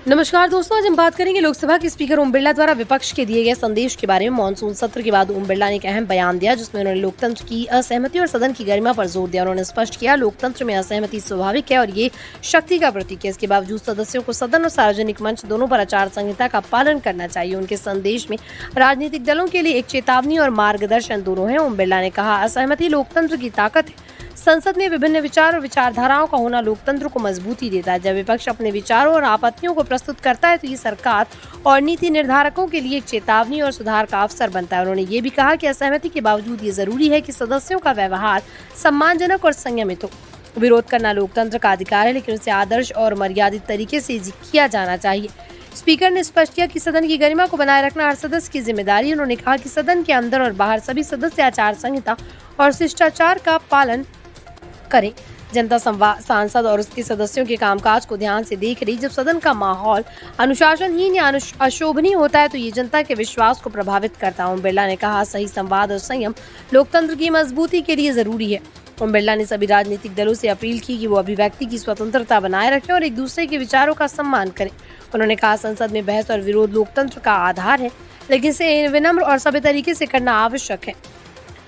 नमस्कार दोस्तों, आज हम बात करेंगे लोकसभा के स्पीकर ओम बिरला द्वारा विपक्ष के दिए गए संदेश के बारे में। मानसून सत्र के बाद ओम बिरला ने एक अहम बयान दिया जिसमें उन्होंने लोकतंत्र की असहमति और सदन की गरिमा पर जोर दिया। उन्होंने स्पष्ट किया, लोकतंत्र में असहमति स्वाभाविक है और ये शक्ति का प्रतीक है। इसके बावजूद सदस्यों को सदन और सार्वजनिक मंच दोनों पर आचार संहिता का पालन करना चाहिए। उनके संदेश में राजनीतिक दलों के लिए एक चेतावनी और मार्गदर्शन दोनों है। ओम बिरला ने कहा, असहमति लोकतंत्र की ताकत है। संसद में विभिन्न विचार और विचारधाराओं का होना लोकतंत्र को मजबूती देता है। जब विपक्ष अपने विचारों और आपत्तियों को प्रस्तुत करता है तो ये सरकार और नीति निर्धारकों के लिए एक चेतावनी और सुधार का अवसर बनता है। उन्होंने ये भी कहा कि असहमति के बावजूद ये जरूरी है कि सदस्यों का व्यवहार सम्मानजनक और संयमित हो। विरोध करना लोकतंत्र का अधिकार है, लेकिन उसे आदर्श और मर्यादित तरीके से किया जाना चाहिए। स्पीकर ने स्पष्ट किया कि सदन की गरिमा को बनाए रखना हर सदस्य की जिम्मेदारी है। उन्होंने कहा कि सदन के अंदर और बाहर सभी सदस्य आचार संहिता और शिष्टाचार का पालन करें। जनता सांसद और उसके सदस्यों के कामकाज को ध्यान से देख रही। जब सदन का माहौल अनुशासनहीन या अशोभनीय होता है तो ये जनता के विश्वास को प्रभावित करता है। ओम बिरला ने कहा, सही संवाद और संयम लोकतंत्र की मजबूती के लिए जरूरी है। ओम बिरला ने सभी राजनीतिक दलों से अपील की कि वो अभिव्यक्ति की स्वतंत्रता बनाए रखें और एक दूसरे के विचारों का सम्मान करें। उन्होंने कहा, संसद में बहस और विरोध लोकतंत्र का आधार है, लेकिन इसे विनम्र और सभ्य तरीके से करना आवश्यक है।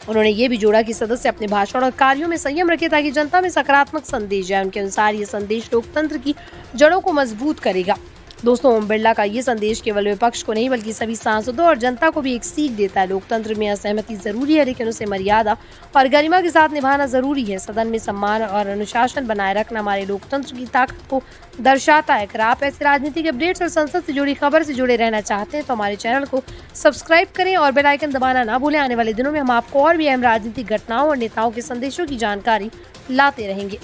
उन्होंने ये भी जोड़ा कि सदस्य अपने भाषण और कार्यों में संयम रखे ताकि जनता में सकारात्मक संदेश जाए। उनके अनुसार ये संदेश लोकतंत्र की जड़ों को मजबूत करेगा। दोस्तों, ओम बिरला का ये संदेश केवल विपक्ष को नहीं बल्कि सभी सांसदों और जनता को भी एक सीख देता है। लोकतंत्र में असहमति जरूरी है, लेकिन उसे मर्यादा और गरिमा के साथ निभाना जरूरी है। सदन में सम्मान और अनुशासन बनाए रखना हमारे लोकतंत्र की ताकत को दर्शाता है। अगर आप ऐसे राजनीतिक अपडेट्स और संसद से जुड़ी खबर से जुड़े रहना चाहते हैं तो हमारे चैनल को सब्सक्राइब करें और बेल आइकन दबाना ना भूलें। आने वाले दिनों में हम आपको और भी अहम राजनीतिक घटनाओं और नेताओं के संदेशों की जानकारी लाते रहेंगे।